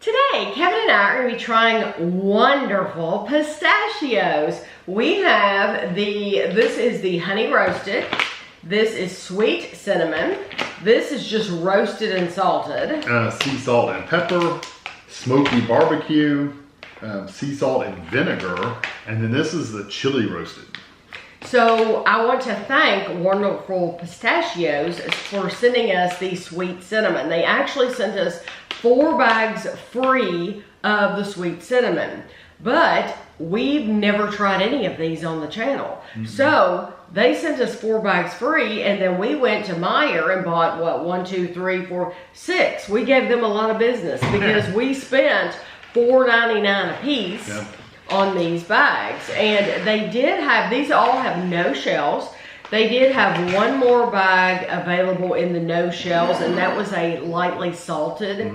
Today, Kevin and I are going to be trying wonderful pistachios. We have this is the honey roasted. This is sweet cinnamon. This is just roasted and salted. Sea salt and pepper, smoky barbecue, sea salt and vinegar, and then this is the chili roasted. So I want to thank Wonderful Pistachios for sending us the sweet cinnamon. They actually sent us 4 bags free of the sweet cinnamon, but we've never tried any of these on the channel. So they sent us 4 bags free, and then we went to Meijer and bought what, 1, 2, 3, 4, 6. We gave them a lot of business because we spent $4.99 a piece. Yep. On these bags, and they did have, these all have no shells. They did have 1 more bag available in the no shells, and that was a lightly salted.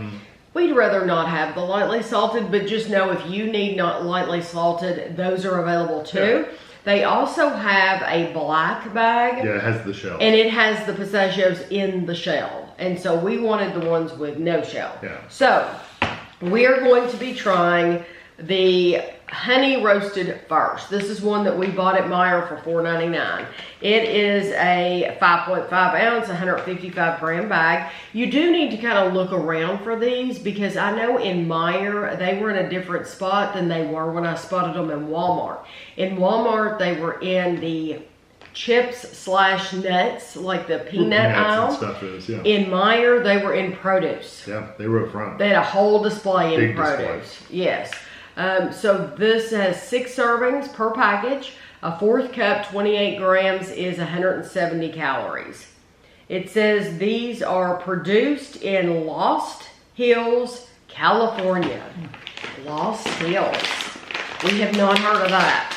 We'd rather not have the lightly salted, but just know if you need not lightly salted, those are available too. Yeah. They also have a black bag. Yeah, it has the shell. And it has the pistachios in the shell. And so we wanted the ones with no shell. Yeah. So we are going to be trying the honey roasted first. This is one that we bought at Meijer for $4.99. It is a 5.5 ounce, 155 gram bag. You do need to kind of look around for these because I know in Meijer they were in a different spot than they were when I spotted them in Walmart. In Walmart they were in the chips / nuts, like the peanut aisle. And stuff is, yeah. In Meijer they were in produce. Yeah, they were up front. They had a whole display in Big produce. display. Yes. So this has 6 servings per package. A 1/4 cup, 28 grams, is 170 calories. It says these are produced in Lost Hills, California. Lost Hills. We have not heard of that.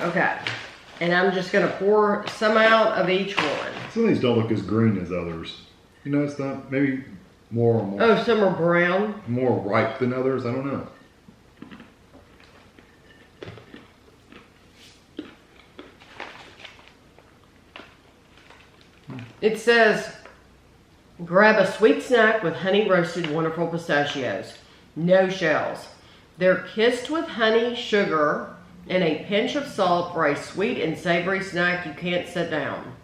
Okay. And I'm just going to pour some out of each one. Some of these don't look as green as others. You notice that? Maybe more Oh, some are brown. more ripe than others. I don't know. It says, grab a sweet snack with honey roasted wonderful pistachios. No shells. They're kissed with honey, sugar, and a pinch of salt for a sweet and savory snack you can't set down.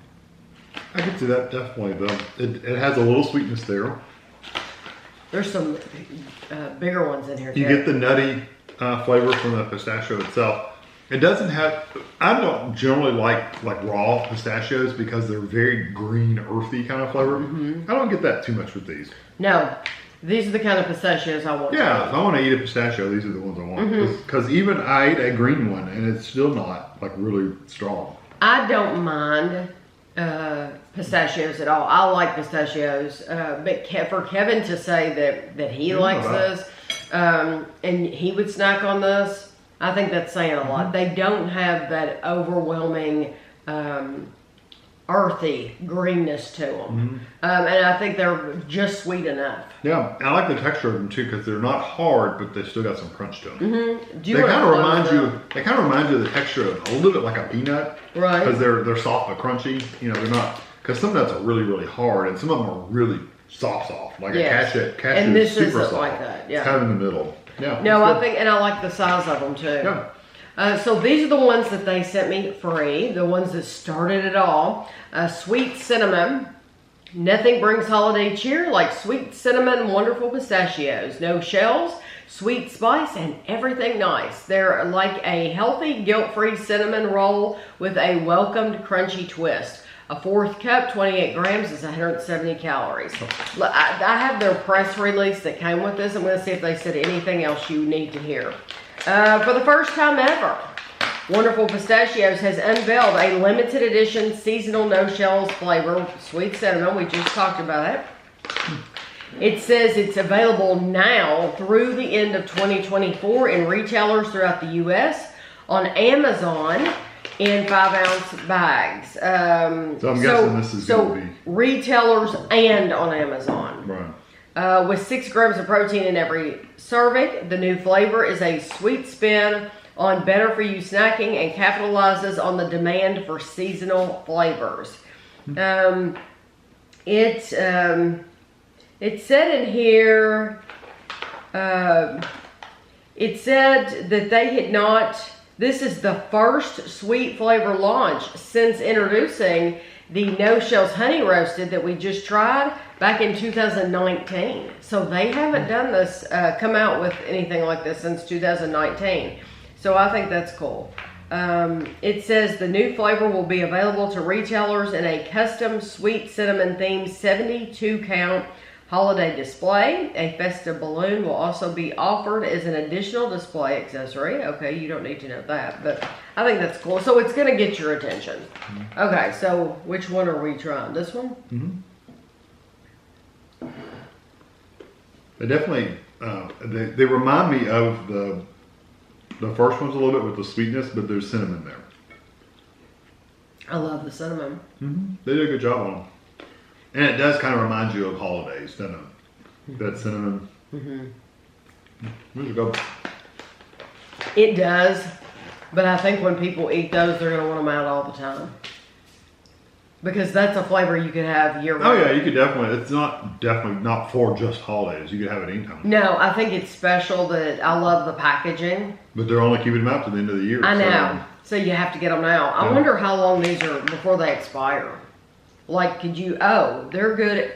I can see that definitely though. It has a little sweetness there. There's some bigger ones in here too. You get the nutty flavor from the pistachio itself. It doesn't have, I don't generally like raw pistachios because they're very green, earthy kind of flavor. I don't get that too much with these. No, these are the kind of pistachios I want. Yeah, if I want to eat a pistachio, these are the ones I want. Because even I ate a green one and it's still not like really strong. I don't mind pistachios at all. I like pistachios, but for Kevin to say that he likes this and he would snack on this, I think that's saying a lot. They don't have that overwhelming earthy greenness to them, and I think they're just sweet enough. Yeah, I like the texture of them too because they're not hard, but they still got some crunch to them. They kind of remind you. They kind of remind you of the texture of a little bit like a peanut, right? Because they're soft but crunchy. You know, they're not. Because some nuts are really, really hard, and some of them are really soft. Like a cashew. And this is super isn't soft. like that. Yeah. It's kind of in the middle. Yeah. No, I think, and I like the size of them too. Yeah. So these are the ones that they sent me free. The ones that started it all. Sweet cinnamon. Nothing brings holiday cheer like sweet cinnamon wonderful pistachios. No shells, sweet spice, and everything nice. They're like a healthy, guilt-free cinnamon roll with a welcomed crunchy twist. A 1/4 cup, 28 grams, is 170 calories. I have their press release that came with this. I'm going to see if they said anything else you need to hear. For the first time ever, Wonderful Pistachios has unveiled a limited edition seasonal no shells flavor, sweet cinnamon. We just talked about it. It says it's available now through the end of 2024 in retailers throughout the U.S. on Amazon in 5-ounce bags. So I'm guessing this is going to be retailers and on Amazon. Right. With 6 grams of protein in every serving, the new flavor is a sweet spin on better for you snacking and capitalizes on the demand for seasonal flavors. It said in here, it said that they had not, this is the first sweet flavor launch since introducing the No Shells Honey Roasted that we just tried back in 2019. So they haven't done this, come out with anything like this since 2019. So I think that's cool. It says the new flavor will be available to retailers in a custom sweet cinnamon themed 72 count holiday display. A festive balloon will also be offered as an additional display accessory. Okay, you don't need to know that, but I think that's cool. So it's gonna get your attention. Okay, so which one are we trying? This one? They definitely, they remind me of the first ones a little bit with the sweetness, but there's cinnamon there. I love the cinnamon. They did a good job on them. And it does kind of remind you of holidays, doesn't it? That cinnamon. Those are good. It does, but I think when people eat those, they're going to want them out all the time. Because that's a flavor you could have year round. Oh yeah, you could definitely. It's definitely not for just holidays. You could have it anytime. No, I think it's special that I love the packaging. But they're only keeping them out to the end of the year. I know. So you have to get them now. I wonder how long these are before they expire. Like, could you, they're good.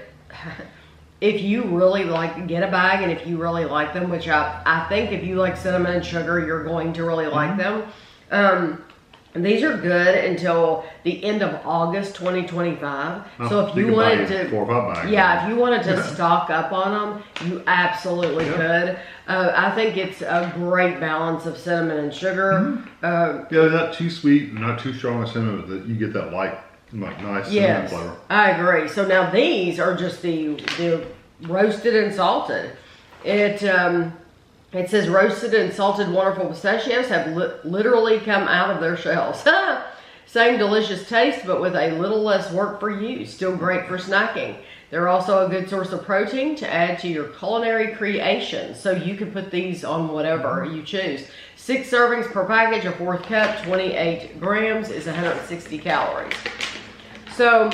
If you really get a bag and if you really like them, which I think if you like cinnamon and sugar, you're going to really like them. And these are good until the end of August 2025. So if you wanted to, 4 or 5 bags. Yeah, if you wanted to stock up on them, you absolutely could. I think it's a great balance of cinnamon and sugar. Yeah, they're not too sweet, not too strong of cinnamon, but you get that light, nice cinnamon flavor. I agree. So now these are just the roasted and salted. It says roasted and salted wonderful pistachios have literally come out of their shells. Same delicious taste, but with a little less work for you. Still great for snacking. They're also a good source of protein to add to your culinary creation. So you can put these on whatever you choose. 6 servings per package, a 4th cup, 28 grams is 160 calories. So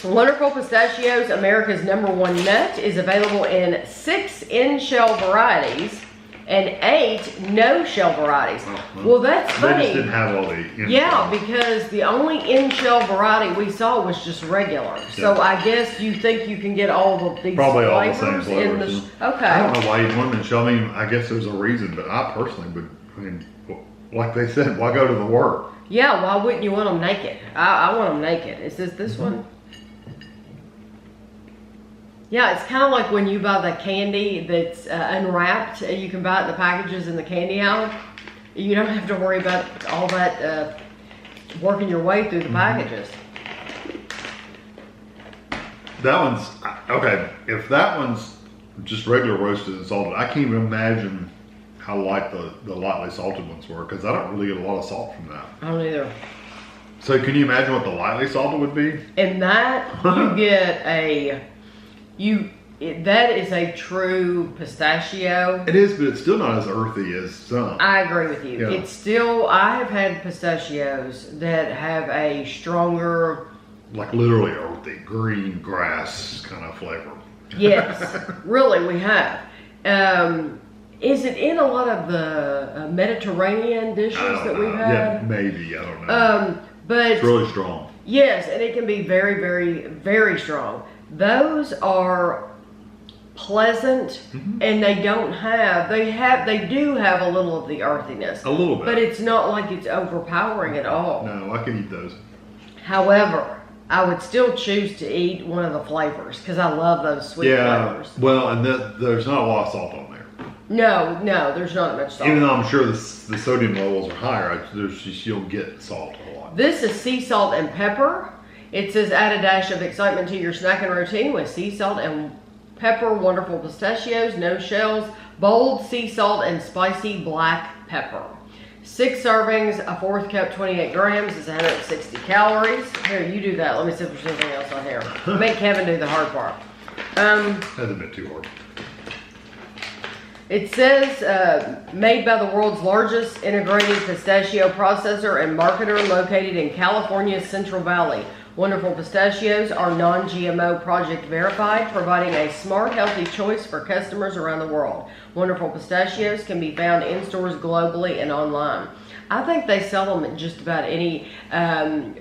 Wonderful Pistachios, America's #1 nut, is available in 6 in-shell varieties and 8 no-shell varieties. Well, that's funny. They just didn't have all the in-shell. Yeah, because the only in-shell variety we saw was just regular. Yeah. So I guess you think you can get all of these probably flavors all the same flavors. in the. Okay. I don't know why you'd want them in shell. I mean, I guess there's a reason, but I personally would. I mean, like they said, why go to the work? Yeah, why wouldn't you want them naked? I want them naked. Is this one? Yeah, it's kind of like when you buy the candy that's unwrapped. You can buy it in the packages in the candy aisle. You don't have to worry about all that working your way through the packages. That one's, okay, if that one's just regular roasted and salted, I can't even imagine how light the lightly salted ones were, because I don't really get a lot of salt from that. I don't either. So can you imagine what the lightly salted would be? And that, you get that is a true pistachio. It is, but it's still not as earthy as some. I agree with you. Yeah. It's still, I have had pistachios that have a stronger, like literally earthy, green grass kind of flavor. Yes, really, we have. Is it in a lot of the Mediterranean dishes that we've had? Yeah, maybe, I don't know. But it's really strong. Yes, and it can be very, very, very strong. Those are pleasant, and they don't have, they do have a little of the earthiness. A little bit. But it's not like it's overpowering at all. No, I can eat those. However, I would still choose to eat one of the flavors, because I love those sweet flavors. Well, and there's not a lot of salt on there. No, there's not much salt. Even though I'm sure the sodium levels are higher, you'll get salt a lot. This is sea salt and pepper. It says add a dash of excitement to your snacking routine with sea salt and pepper, wonderful pistachios, no shells, bold sea salt, and spicy black pepper. 6 servings, a 4th cup, 28 grams is 160 calories. Here, you do that. Let me see if there's anything else on here. Make Kevin do the hard part. That's a bit too hard. It says, made by the world's largest integrated pistachio processor and marketer located in California's Central Valley. Wonderful Pistachios are non-GMO project verified, providing a smart, healthy choice for customers around the world. Wonderful Pistachios can be found in stores globally and online. I think they sell them at just about any.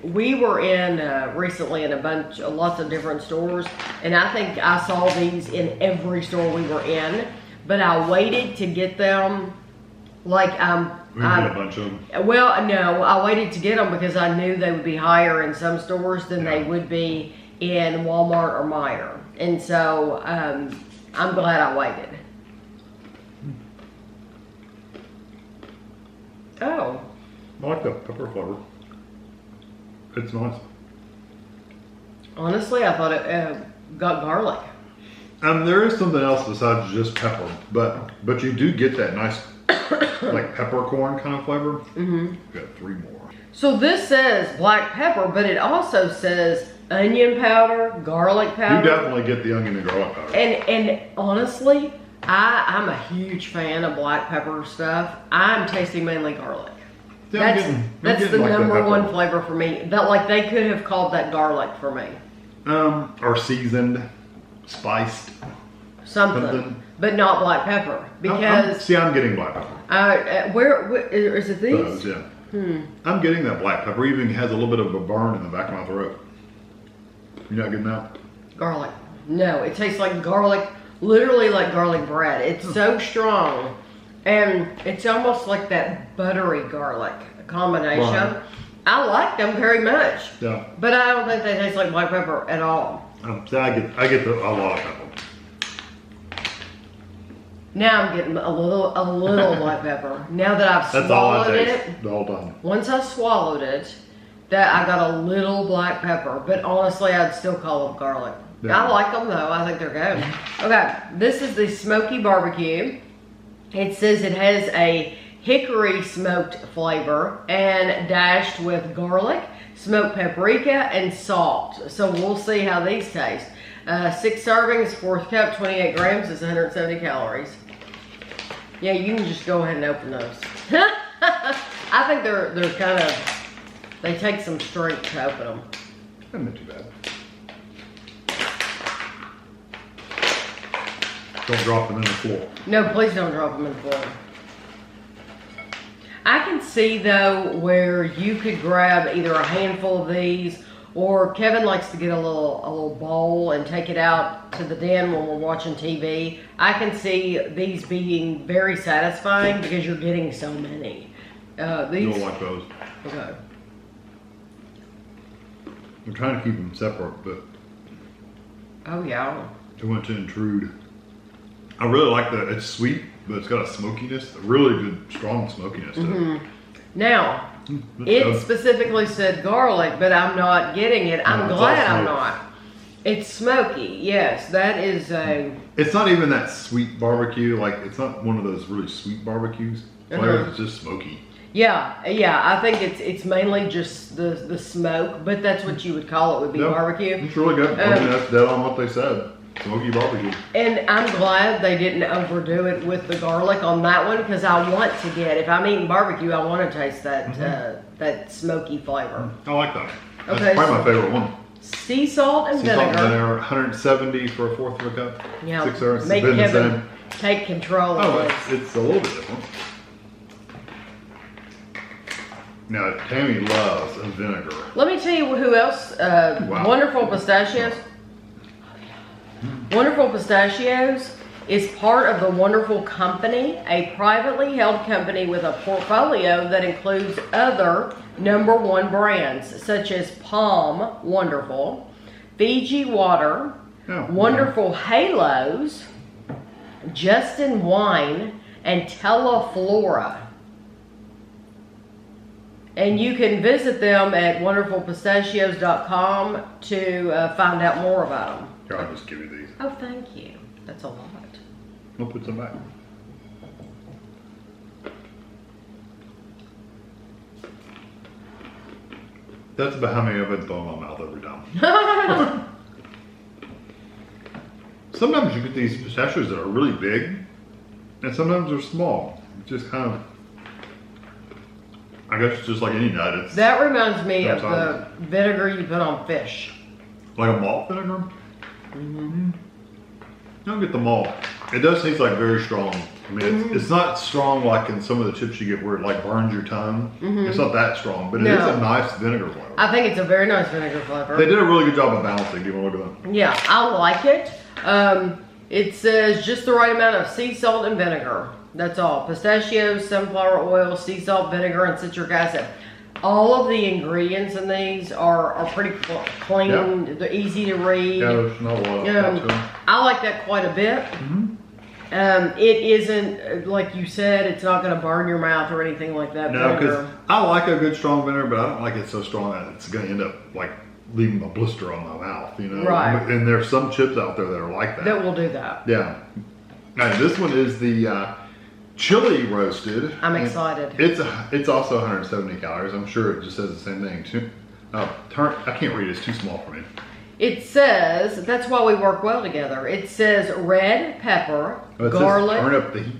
We were in recently in lots of different stores, and I think I saw these in every store we were in. But I waited to get them. Like We can get a bunch of them. Well, no, I waited to get them because I knew they would be higher in some stores than they would be in Walmart or Meijer, and so I'm glad I waited. Oh. I like the pepper flavor. It's nice. Honestly, I thought it got garlic. There is something else besides just pepper, but you do get that nice like peppercorn kind of flavor. Mm-hmm. Got 3 more. So this says black pepper, but it also says onion powder, garlic powder. You definitely get the onion and garlic powder. And honestly, I'm a huge fan of black pepper stuff. I'm tasting mainly garlic. Yeah, that's the like number one flavor for me. That like they could have called that garlic for me. Or seasoned, spiced, something. But not black pepper because I'm getting black pepper. Where is it? These? Those, yeah. I'm getting that black pepper. Even has a little bit of a burn in the back of my throat. You're not getting that? Garlic. No, it tastes like garlic. Literally like garlic bread. It's so strong. And it's almost like that buttery garlic combination. Right. I like them very much. Yeah. But I don't think they taste like black pepper at all. So I get a lot of pepper. Now I'm getting a little black pepper. Now that I've That's all I swallowed taste it. the whole time. Once I swallowed it, that I got a little black pepper. But honestly, I'd still call them garlic. Yeah. I like them though. I think they're good. Okay, this is the Smoky Barbecue. It says it has a hickory smoked flavor and dashed with garlic, smoked paprika, and salt. So we'll see how these taste. 6 servings, 4th cup, 28 grams is 170 calories. Yeah, you can just go ahead and open those. I think they're kind of, they take some strength to open them. That's not too bad. Don't drop them in the floor. No, please don't drop them in the floor. I can see though where you could grab either a handful of these, or Kevin likes to get a little bowl and take it out to the den when we're watching TV. I can see these being very satisfying because you're getting so many. These. You don't like those. Okay. I'm trying to keep them separate, but. Oh yeah. Don't want to intrude. I really like that. It's sweet, but it's got a smokiness, a really good, strong smokiness to it. Now, it specifically said garlic, but I'm not getting it. I'm glad I'm not. It's smoky. Yes, that is a. It's not even that sweet barbecue. Like, it's not one of those really sweet barbecues. Flavors, it's just smoky. Yeah. I think it's mainly just the smoke, but that's what you would call it. Would be barbecue. It's really good. I mean, that's dead on what they said. Smoky barbecue. And I'm glad they didn't overdo it with the garlic on that one, because I want to get, if I'm eating barbecue, I want to taste that that smoky flavor. I like that. That's probably my favorite one. Sea salt and vinegar. Sea salt and vinegar, 170 for a 4th of a cup. Yeah, 6 servings. make Kevin take control of this. It's a little bit different. Now, Tammy loves a vinegar. Let me tell you who else. Wonderful Pistachios. Wonderful Pistachios is part of the Wonderful Company, a privately held company with a portfolio that includes other #1 brands such as Palm Wonderful, Fiji Water, Wonderful Halos, Justin Wine, and Teleflora. And you can visit them at wonderfulpistachios.com to find out more about them. Here, I'll just give you these. Oh, thank you. That's a lot. We'll put some back. That's about how many I've been throwing in my mouth every time. Sometimes you get these pistachios that are really big, and sometimes they're small. It's just kind of, I guess it's just like any nut. It's That reminds me of sometimes. the vinegar you put on fish. Like a malt vinegar? Mm-hmm. I don't get the malt. It does taste like very strong. I mean, it's not strong like in some of the chips you get where it like burns your tongue. It's not that strong, but it is a nice vinegar flavor. I think it's a very nice vinegar flavor. They did a really good job of balancing. Do you want to look at that? Yeah, I like it. It says just the right amount of sea salt and vinegar. That's all. Pistachios, sunflower oil, sea salt, vinegar, and citric acid. All of the ingredients in these are pretty clean. Yep. They're easy to read. Yeah, there's not a lot to them. I like that quite a bit. It isn't, like you said, it's not going to burn your mouth or anything like that. No, because I like a good strong vinegar, but I don't like it so strong that it's going to end up like leaving a blister on my mouth, you know? Right. And there's some chips out there that are like that. That will do that. Yeah. Now, this one is the chili roasted. I'm excited. It's also 170 calories. I'm sure it just says the same thing too. I can't read it. It's too small for me. It says, that's why we work well together. It says red pepper, It garlic. says turn up the heat.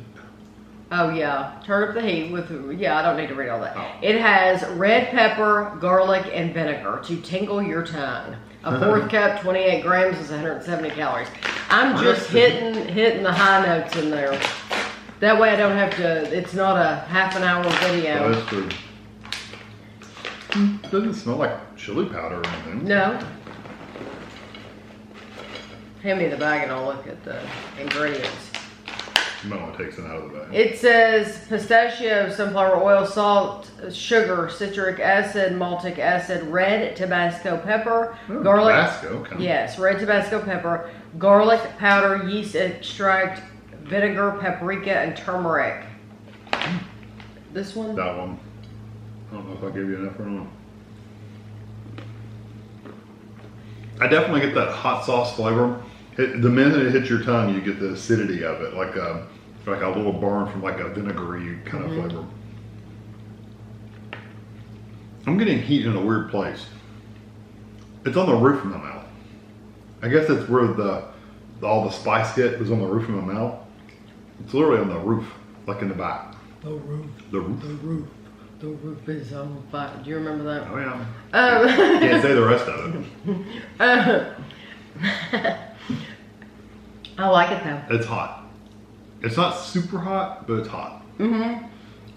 Oh yeah, turn up the heat with, I don't need to read all that. Oh. It has red pepper, garlic, and vinegar to tingle your tongue. A fourth cup, 28 grams is 170 calories. I'm just hitting the high notes in there. That way I don't have to, it's not a half an hour video. Oh, that's true. It doesn't smell like chili powder or anything. No. Hand me the bag and I'll look at the ingredients. You might want to take some out of the bag. It says pistachio, sunflower oil, salt, sugar, citric acid, maltic acid, red Tabasco pepper, garlic. Tabasco, okay. Yes, red Tabasco pepper, garlic powder, yeast extract, vinegar, paprika, and turmeric. This one? That one. I don't know if I gave you enough or not. I definitely get that hot sauce flavor. The minute it hits your tongue, you get the acidity of it, like a little burn from like a vinegary kind of flavor. I'm getting heat in a weird place. It's on the roof of my mouth. I guess that's where all the spice hit was on the roof of my mouth. It's literally on the roof, like in the back. The roof. The roof. The roof. The roof is on fire. Do you remember that? Oh yeah. Can't say the rest of it. I like it though. It's hot. It's not super hot, but it's hot. It's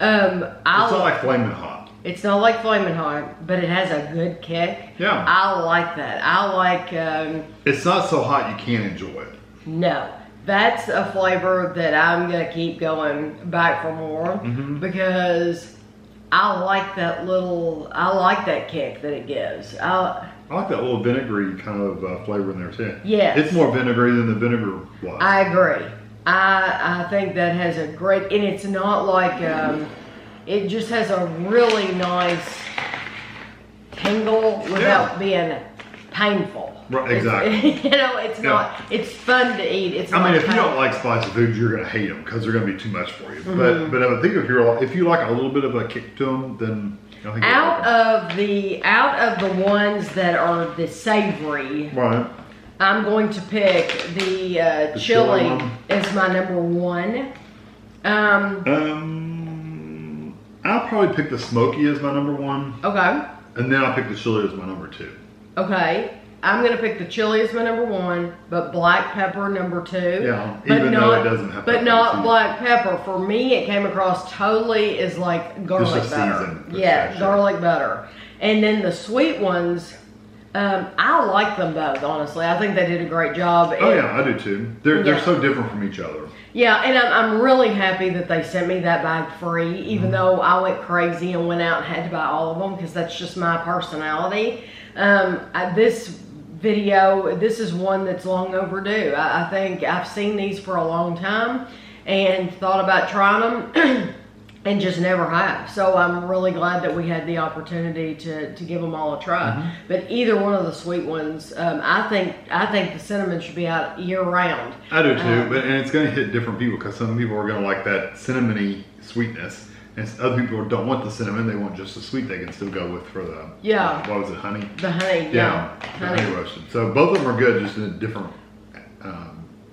It's not like flaming hot. It's not like flaming hot, but it has a good kick. Yeah. I like that. I like. It's not so hot you can't enjoy it. No, that's a flavor that I'm gonna keep going back for more because I like that little. I like that kick that it gives. I like that little vinegary kind of flavor in there too. Yes. It's more vinegary than the vinegar was. I agree. I think that has a great, and it's not like, it just has a really nice tingle without being painful. Right, exactly. It's not, it's fun to eat. It's I mean, not if you don't like spicy foods, you're going to hate them because they're going to be too much for you. But I think if you like a little bit of a kick to them, then I think out of the ones that are the savory, right. I'm going to pick the chili chili one? as my number one. I'll probably pick the smoky as my number one, Okay. and then I'll pick the chili as my number two. Okay. I'm going to pick the chili as my number one, but black pepper number two. Yeah, but even though it doesn't have But pepper, not it's black pepper. For me, it came across totally as like garlic Just a butter. seasoned Yeah, pistachio. garlic butter. And then the sweet ones, I like them both, honestly. I think they did a great job. Oh yeah, I do too. They're Yeah. so different from each other. Yeah, and I'm really happy that they sent me that bag free, even though I went crazy and went out and had to buy all of them because that's just my personality. This video, this is one that's long overdue. I think I've seen these for a long time and thought about trying them and just never have. So I'm really glad that we had the opportunity to give them all a try. But either one of the sweet ones, I think the cinnamon should be out year round. I do too, and it's going to hit different people because some people are going to like that cinnamony sweetness, and other people don't want the cinnamon; they want just the sweet. They can still go with for the what was it, honey? The honey, The honey roasted. So both of them are good, just in a different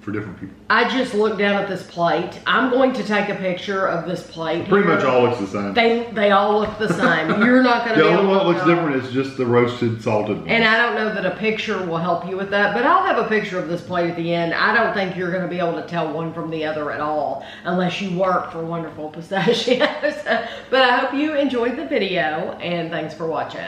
for different people. I just looked down at this plate. I'm going to take a picture of this plate. Pretty here. much all looks the same. They all look the same. You're not going to The be able only one to that looks tell. different is just the roasted salted one. And I don't know that a picture will help you with that, but I'll have a picture of this plate at the end. I don't think you're going to be able to tell one from the other at all unless you work for Wonderful Pistachios. But I hope you enjoyed the video, and thanks for watching.